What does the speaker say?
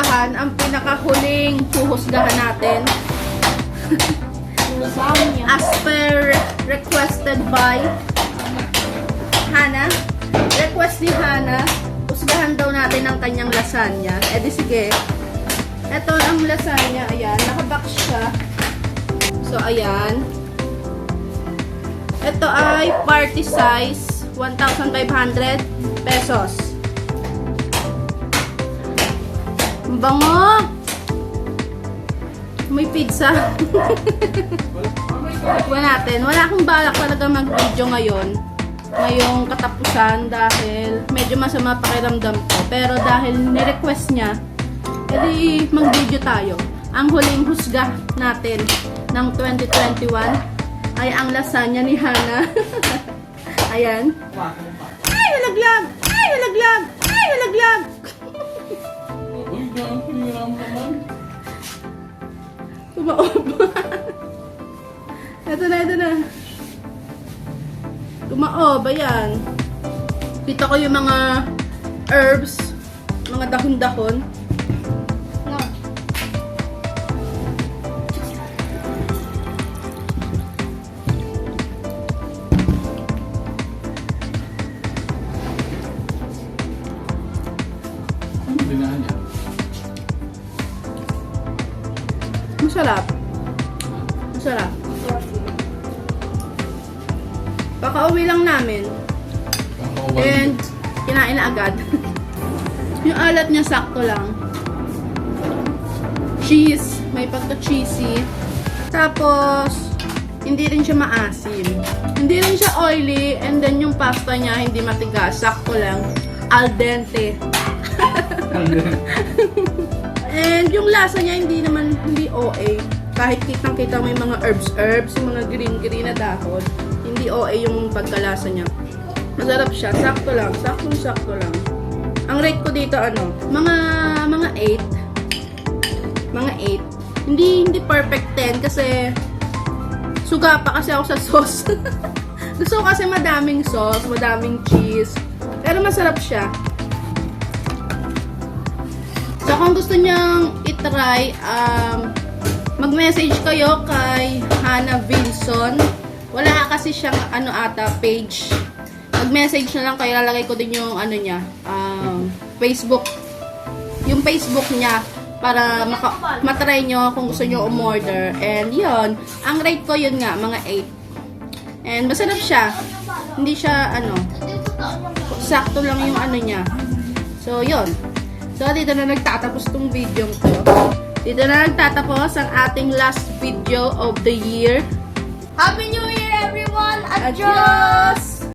huhusgahan, ang pinakahuling huhusgahan natin. As per requested by Hana. Request ni Hana, husgahan daw natin ang kanyang lasagna. Eh di sige. Ito ang lasagna, ayan, nakabox siya. So ayan. Ito ay party size, 1,500 pesos. Ang bango! May pizza. Tikman natin. Wala akong balak talaga mag-video ngayon. Ngayong katapusan dahil medyo masama pakiramdam ko. Pero dahil ni-request niya, edi mag-video tayo. Ang huling husga natin ng 2021 ay ang lasagna ni Hana. Ayan. Ay, nalaglag! Ay, nalaglag! Ay, nalaglag! Uy, gano'n pinira mo naman. Tumaob. Ito na, ito na. Tumaob, ayan. Kita ko yung mga herbs, mga dahon-dahon. No. Ano binahan niya? Masarap. Masarap. Pakauwi lang namin. And kinain na agad. Yung alat niya sakto lang. Cheese. May pagka-cheesy. Tapos, hindi rin siya maasim. Hindi rin siya oily. And then yung pasta niya hindi matigas. Sakto lang. Al dente. And yung lasa niya hindi OA. Kahit kitang-kita may mga herbs, yung mga green na dahon. Hindi OA yung pagkalasa niya. Masarap siya. Sakto lang. Sakto lang. Ang rate ko dito mga 8. Mga 8. Hindi perfect 10 kasi suga pa kasi ako sa sauce. Gusto ko kasi madaming sauce, madaming cheese. Pero masarap siya. So kung gusto niyang itry, mag-message kayo kay Hana Vinson. Wala kasi siyang page. Mag-message na lang kayo, lalagay ko din yung niya, Facebook. Yung Facebook niya para matry nyo kung gusto nyo umorder. And yun, ang rate ko yun nga, mga 8. And masarap siya. Hindi siya sakto lang yung niya. So yun. So, dito na nagtatapos tong video ko. Dito na nagtatapos ang ating last video of the year. Happy New Year, everyone! Adios!